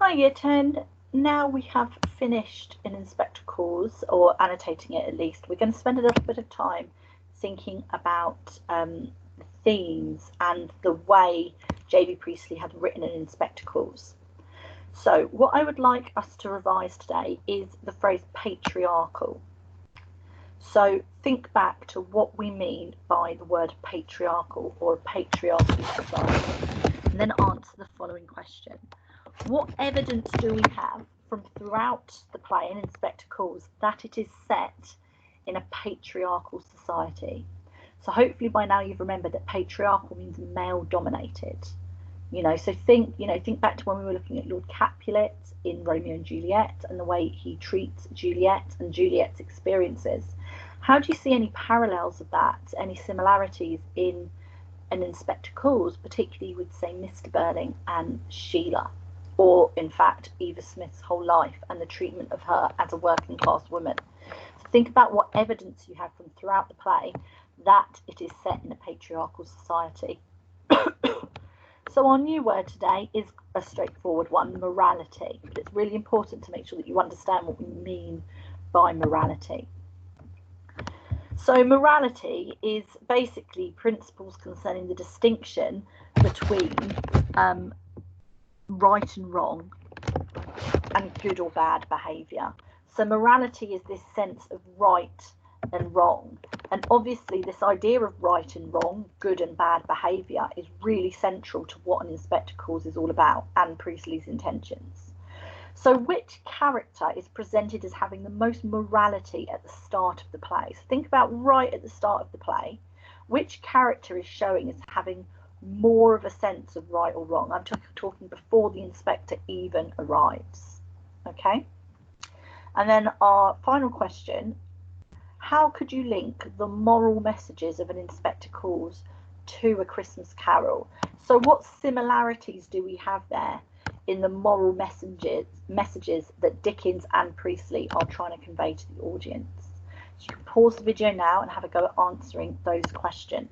Hi Year 10. Now we have finished in Inspector Calls, or annotating it at least, we're going to spend a little bit of time thinking about the themes and the way J.B. Priestley had written in Inspector Calls. So what I would like us to revise today is the phrase patriarchal. So think back to what we mean by the word patriarchal or a patriarchal society, and then answer the following question. What evidence do we have from throughout the play in Inspector Calls that it is set in a patriarchal society? So hopefully by now you've remembered that patriarchal means male dominated. So think back to when we were looking at Lord Capulet in Romeo and Juliet and the way he treats Juliet and Juliet's experiences. How do you see any parallels of that, any similarities in an Inspector Calls, particularly with, say, Mr. Burling and Sheila? Or, in fact, Eva Smith's whole life and the treatment of her as a working class woman. So think about what evidence you have from throughout the play that it is set in a patriarchal society. So our new word today is a straightforward one, morality. But it's really important to make sure that you understand what we mean by morality. So morality is basically principles concerning the distinction between right and wrong and good or bad behaviour. So morality is this sense of right and wrong, and obviously this idea of right and wrong, good and bad behaviour, is really central to what an Inspector Calls is all about and Priestley's intentions. So which character is presented as having the most morality at the start of the play? So think about right at the start of the play, which character is showing as having more of a sense of right or wrong? I'm talking before the inspector even arrives. Okay. And then our final question, how could you link the moral messages of an Inspector Calls to A Christmas Carol? So what similarities do we have there in the moral messages that Dickens and Priestley are trying to convey to the audience? So you can pause the video now and have a go at answering those questions.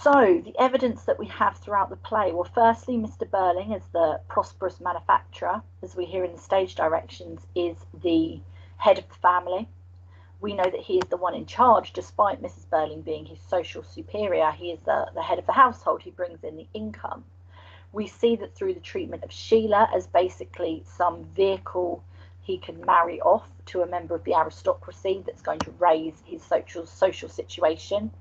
So the evidence that we have throughout the play, well, firstly, Mr. Burling, as the prosperous manufacturer, as we hear in the stage directions, is the head of the family. We know that he is the one in charge, despite Mrs. Burling being his social superior. He is the head of the household. He brings in the income. We see that through the treatment of Sheila as basically some vehicle he can marry off to a member of the aristocracy that's going to raise his social situation.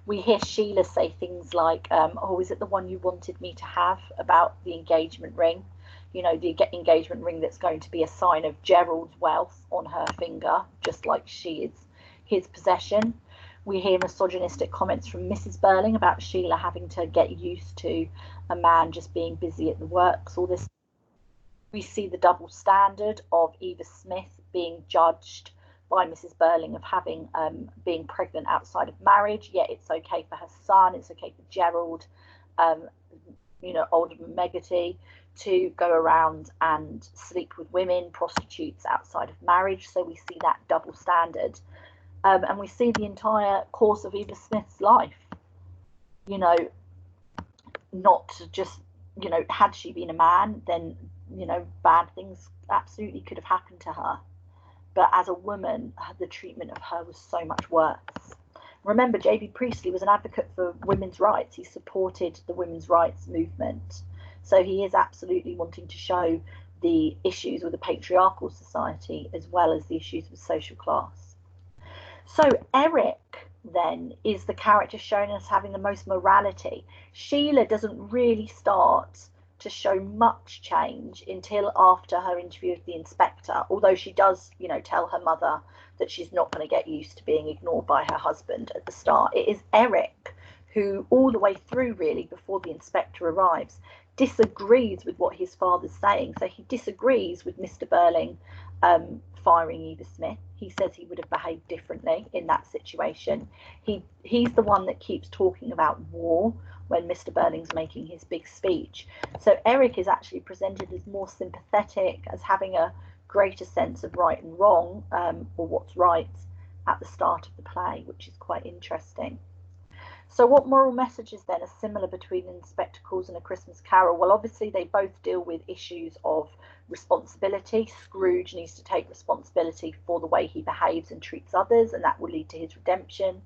We hear Sheila say things like, oh, is it the one you wanted me to have, about the engagement ring? The engagement ring that's going to be a sign of Gerald's wealth on her finger, just like she is his possession. We hear misogynistic comments from Mrs. Burling about Sheila having to get used to a man just being busy at the works. All this. We see the double standard of Eva Smith being judged by Mrs. Burling of having being pregnant outside of marriage, yet it's okay for her son, it's okay for Gerald, Alderman Meggerty, to go around and sleep with women, prostitutes outside of marriage. So we see that double standard. And we see the entire course of Eva Smith's life, not just, had she been a man, then, bad things absolutely could have happened to her. But as a woman, the treatment of her was so much worse. Remember, J.B. Priestley was an advocate for women's rights. He supported the women's rights movement. So he is absolutely wanting to show the issues with a patriarchal society as well as the issues with social class. So Eric then is the character shown as having the most morality. Sheila doesn't really start to show much change until after her interview with the inspector, although she does, tell her mother that she's not going to get used to being ignored by her husband at the start. It is Eric who, all the way through really, before the inspector arrives, disagrees with what his father's saying. So he disagrees with Mr. Burling firing Eva Smith. He says he would have behaved differently in that situation. He's the one that keeps talking about war when Mr. Burling's making his big speech. So Eric is actually presented as more sympathetic, as having a greater sense of right and wrong, or what's right, at the start of the play, which is quite interesting. So what moral messages then are similar between In Spectacles and A Christmas Carol? Well, obviously they both deal with issues of responsibility. Scrooge needs to take responsibility for the way he behaves and treats others, and that will lead to his redemption.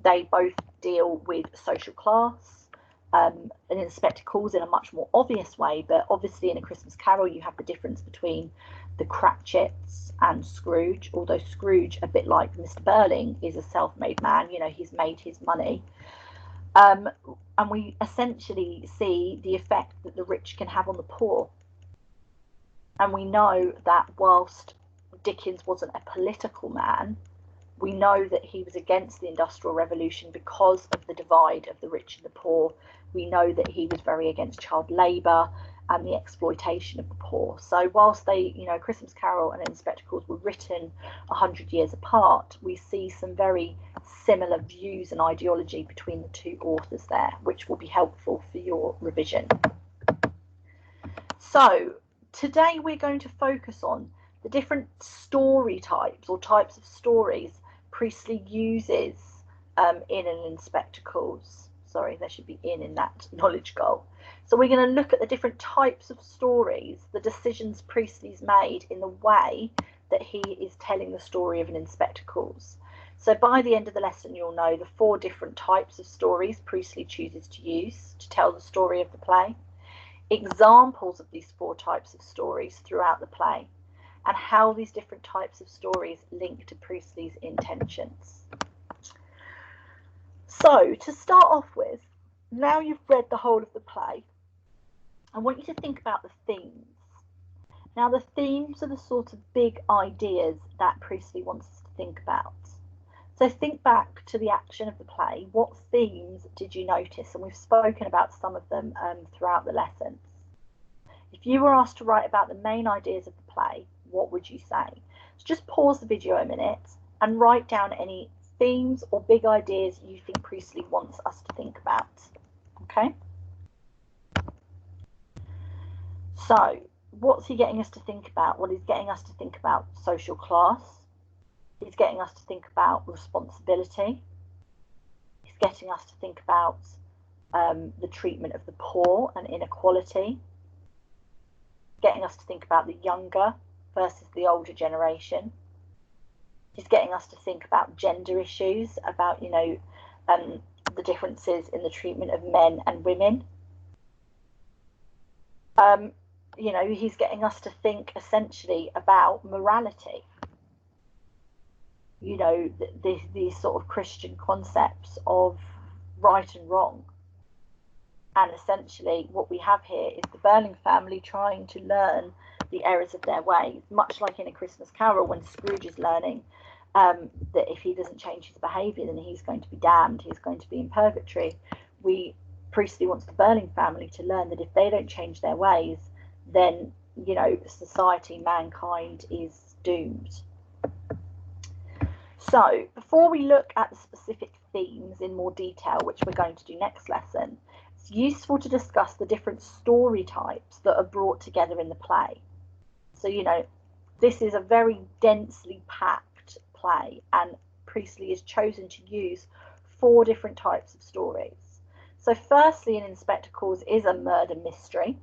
They both deal with social class, and In Spectacles in a much more obvious way, but obviously in A Christmas Carol you have the difference between the Cratchits and Scrooge, although Scrooge, a bit like Mr. Burling, is a self-made man. You know, he's made his money. And we essentially see the effect that the rich can have on the poor. And we know that whilst Dickens wasn't a political man, we know that he was against the Industrial Revolution because of the divide of the rich and the poor. We know that he was very against child labour and the exploitation of the poor. So whilst they, you know, Christmas Carol and In Spectacles were written 100 years apart, we see some very similar views and ideology between the two authors there, which will be helpful for your revision. So today we're going to focus on the different story types or types of stories Priestley uses in and In Spectacles. Sorry, there should be in that knowledge goal. So we're going to look at the different types of stories, the decisions Priestley's made in the way that he is telling the story of an In Spectacles. So by the end of the lesson, you'll know the 4 different types of stories Priestley chooses to use to tell the story of the play, examples of these 4 types of stories throughout the play, and how these different types of stories link to Priestley's intentions. So to start off with, now you've read the whole of the play, I want you to think about the themes. Now the themes are the sort of big ideas that Priestley wants us to think about. So think back to the action of the play. What themes did you notice? And we've spoken about some of them throughout the lessons. If you were asked to write about the main ideas of the play, what would you say? So just pause the video a minute and write down any themes or big ideas you think Priestley wants us to think about. Okay? So, what's he getting us to think about? Well, he's getting us to think about social class. He's getting us to think about responsibility. He's getting us to think about the treatment of the poor and inequality. Getting us to think about the younger versus the older generation. He's getting us to think about gender issues, about, you know, the differences in the treatment of men and women. You know, he's getting us to think essentially about morality. You know, these sort of Christian concepts of right and wrong. And essentially what we have here is the Burling family trying to learn the errors of their ways, much like in A Christmas Carol when Scrooge is learning that if he doesn't change his behaviour, then he's going to be damned, he's going to be in purgatory. Priestley wants the Burling family to learn that if they don't change their ways, then, you know, society, mankind is doomed. So before we look at the specific themes in more detail, which we're going to do next lesson, it's useful to discuss the different story types that are brought together in the play. So, you know, this is a very densely packed play, and Priestley has chosen to use 4 different types of stories. So firstly, in Spectacles is a murder mystery.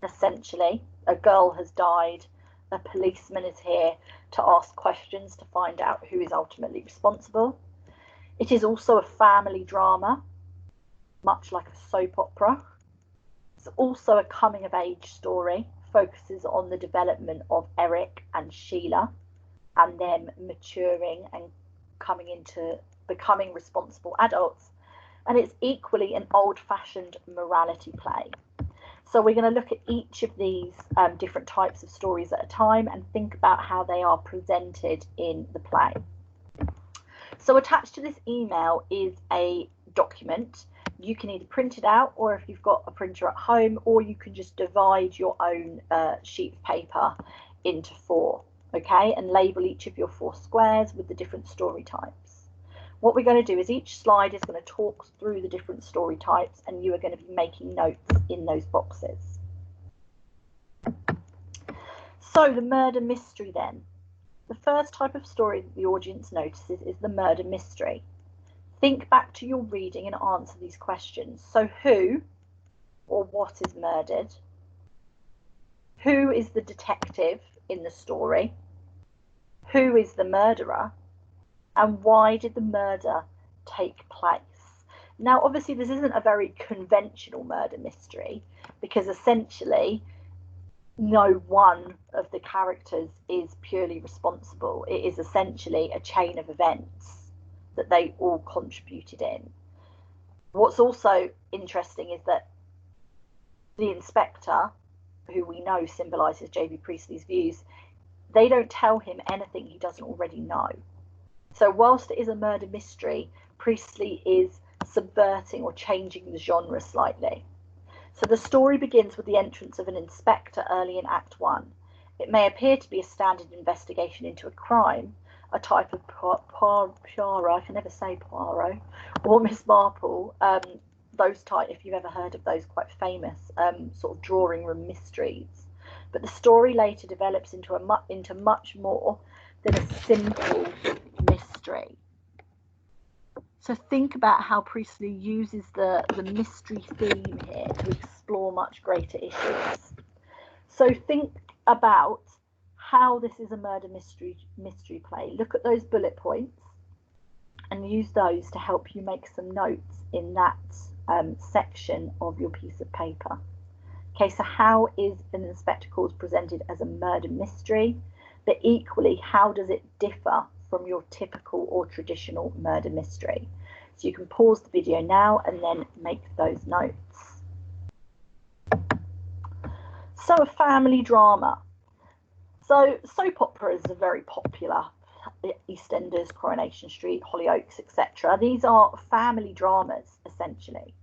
Essentially, a girl has died, a policeman is here to ask questions to find out who is ultimately responsible. It is also a family drama, much like a soap opera. It's also a coming-of-age story, focuses on the development of Eric and Sheila and them maturing and coming into becoming responsible adults. And it's equally an old-fashioned morality play. So we're going to look at each of these different types of stories at a time and think about how they are presented in the play. So attached to this email is a document. You can either print it out, or if you've got a printer at home, or you can just divide your own sheet of paper into 4, okay, and label each of your 4 squares with the different story types. What we're going to do is each slide is going to talk through the different story types, and you are going to be making notes in those boxes. So the murder mystery then. The first type of story that the audience notices is the murder mystery. Think back to your reading and answer these questions. So who or what is murdered? Who is the detective in the story? Who is the murderer? And why did the murder take place? Now, obviously, this isn't a very conventional murder mystery, because essentially no one of the characters is purely responsible. It is essentially a chain of events that they all contributed in. What's also interesting is that the inspector, who we know symbolises J.B. Priestley's views, they don't tell him anything he doesn't already know. So whilst it is a murder mystery, Priestley is subverting or changing the genre slightly. So the story begins with the entrance of an inspector early in Act 1. It may appear to be a standard investigation into a crime, a type of Poirot, I can never say Poirot, or Miss Marple, those type, if you've ever heard of those quite famous sort of drawing room mysteries. But the story later develops into much more than a simple mystery. So think about how Priestley uses the mystery theme here to explore much greater issues. So think about how this is a murder mystery play. Look at those bullet points and use those to help you make some notes in that section of your piece of paper. Okay, so how is an Inspector Calls presented as a murder mystery? But equally, how does it differ from your typical or traditional murder mystery? So you can pause the video now and then make those notes. So a family drama. So soap operas are very popular. EastEnders, Coronation Street, Hollyoaks, etc. These are family dramas, essentially.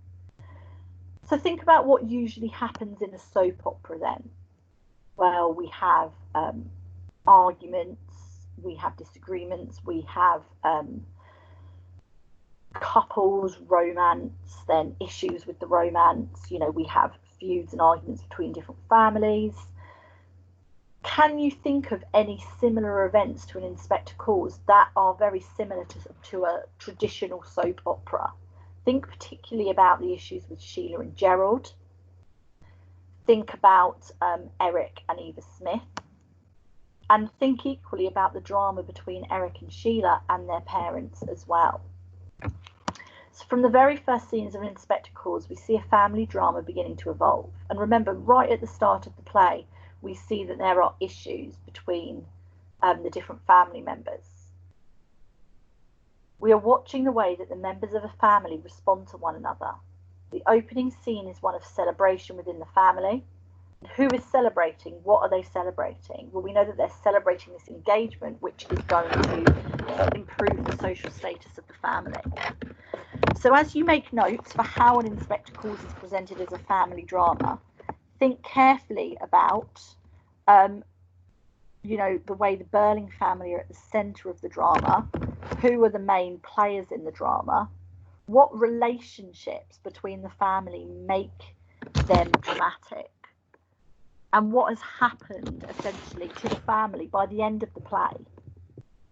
So think about what usually happens in a soap opera then. Well, we have arguments, we have disagreements, we have couples, romance, then issues with the romance, you know, we have feuds and arguments between different families. Can you think of any similar events to an Inspector Calls that are very similar to a traditional soap opera? Think particularly about the issues with Sheila and Gerald. Think about Eric and Eva Smith. And think equally about the drama between Eric and Sheila and their parents as well. So from the very first scenes of Inspector Calls, we see a family drama beginning to evolve. And remember, right at the start of the play, we see that there are issues between the different family members. We are watching the way that the members of a family respond to one another. The opening scene is one of celebration within the family. Who is celebrating? What are they celebrating? Well, we know that they're celebrating this engagement, which is going to improve the social status of the family. So as you make notes for how an Inspector Calls is presented as a family drama, think carefully about, you know, the way the Burling family are at the centre of the drama. Who are the main players in the drama? What relationships between the family make them dramatic? And what has happened essentially to the family by the end of the play?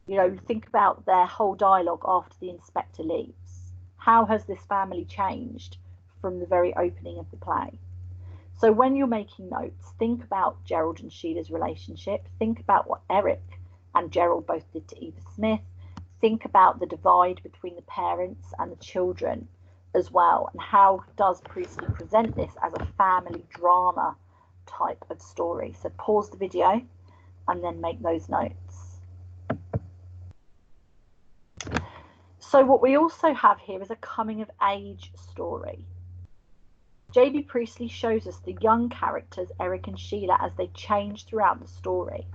You know, think about their whole dialogue after the inspector leaves. How has this family changed from the very opening of the play? So when you're making notes, think about Gerald and Sheila's relationship. Think about what Eric and Gerald both did to Eva Smith. Think about the divide between the parents and the children as well. And how does Priestley present this as a family drama type of story? So pause the video and then make those notes. So what we also have here is a coming of age story. J.B. Priestley shows us the young characters, Eric and Sheila, as they change throughout the story.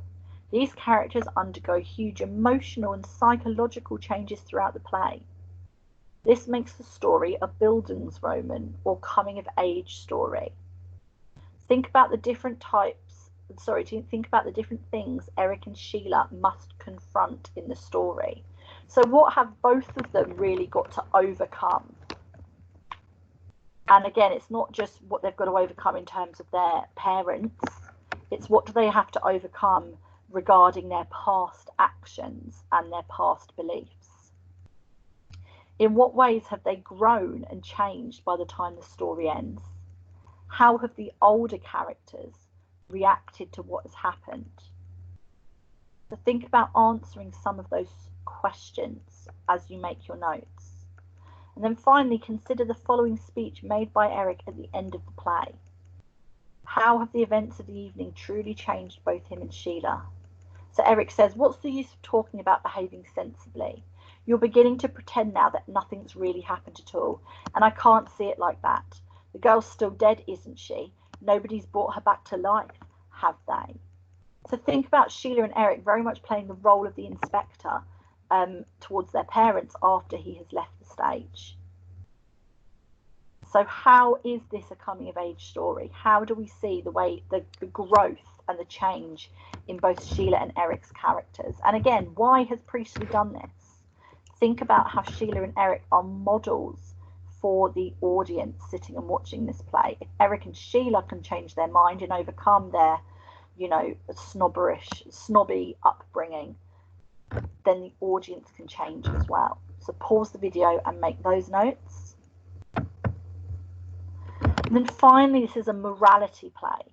These characters undergo huge emotional and psychological changes throughout the play. This makes the story a Bildungsroman, or coming of age story. Think about the different think about the different things Eric and Sheila must confront in the story. So what have both of them really got to overcome? And again, it's not just what they've got to overcome in terms of their parents, it's what do they have to overcome regarding their past actions and their past beliefs. In what ways have they grown and changed by the time the story ends? How have the older characters reacted to what has happened? So think about answering some of those questions as you make your notes. And then finally, consider the following speech made by Eric at the end of the play. How have the events of the evening truly changed both him and Sheila? So Eric says, what's the use of talking about behaving sensibly? You're beginning to pretend now that nothing's really happened at all, and I can't see it like that. The girl's still dead, isn't she? Nobody's brought her back to life, have they? So think about Sheila and Eric very much playing the role of the inspector towards their parents after he has left the stage. So how is this a coming of age story? How do we see the way the growth and the change in both Sheila and Eric's characters? And again, why has Priestley done this? Think about how Sheila and Eric are models for the audience sitting and watching this play. If Eric and Sheila can change their mind and overcome their, snobby upbringing, then the audience can change as well. So pause the video and make those notes. And then finally, this is a morality play.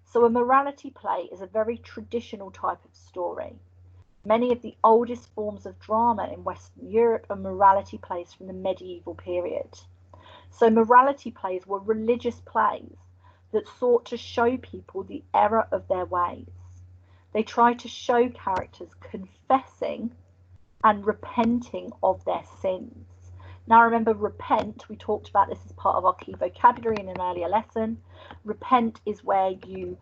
So a morality play is a very traditional type of story. Many of the oldest forms of drama in Western Europe are morality plays from the medieval period. So morality plays were religious plays that sought to show people the error of their ways. They tried to show characters confessing and repenting of their sins. Now remember, repent, we talked about this as part of our key vocabulary in an earlier lesson. Repent is where you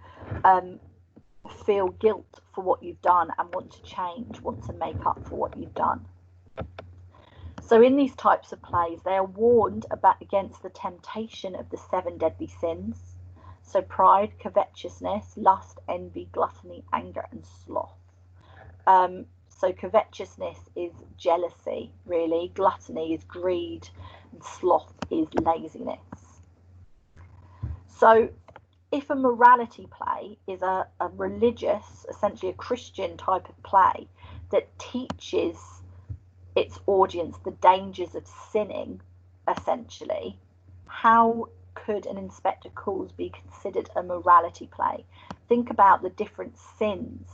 feel guilt for what you've done and want to change, want to make up for what you've done. So in these types of plays, they are warned against the temptation of the 7 deadly sins. So pride, covetousness, lust, envy, gluttony, anger, and sloth. So covetousness is jealousy, really. Gluttony is greed, and sloth is laziness. So if a morality play is a religious, essentially a Christian type of play that teaches its audience the dangers of sinning, essentially, how could an Inspector Calls be considered a morality play? Think about the different sins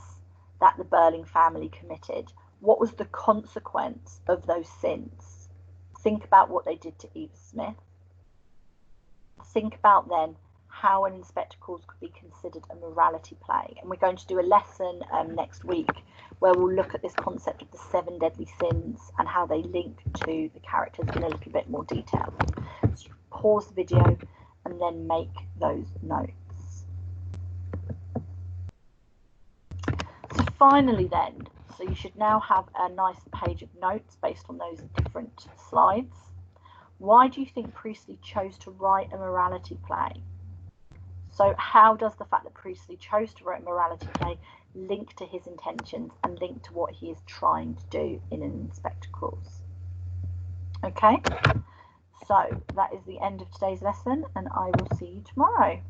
that the Burling family committed. What was the consequence of those sins? Think about what they did to Eva Smith. Think about then how an Inspector Calls could be considered a morality play. And we're going to do a lesson next week where we'll look at this concept of the 7 deadly sins and how they link to the characters in a little bit more detail. So pause the video and then make those notes. So finally then, so you should now have a nice page of notes based on those different slides. Why do you think Priestley chose to write a morality play? So how does the fact that Priestley chose to write a morality play link to his intentions and link to what he is trying to do in an Inspector Calls? Okay, so that is the end of today's lesson, and I will see you tomorrow.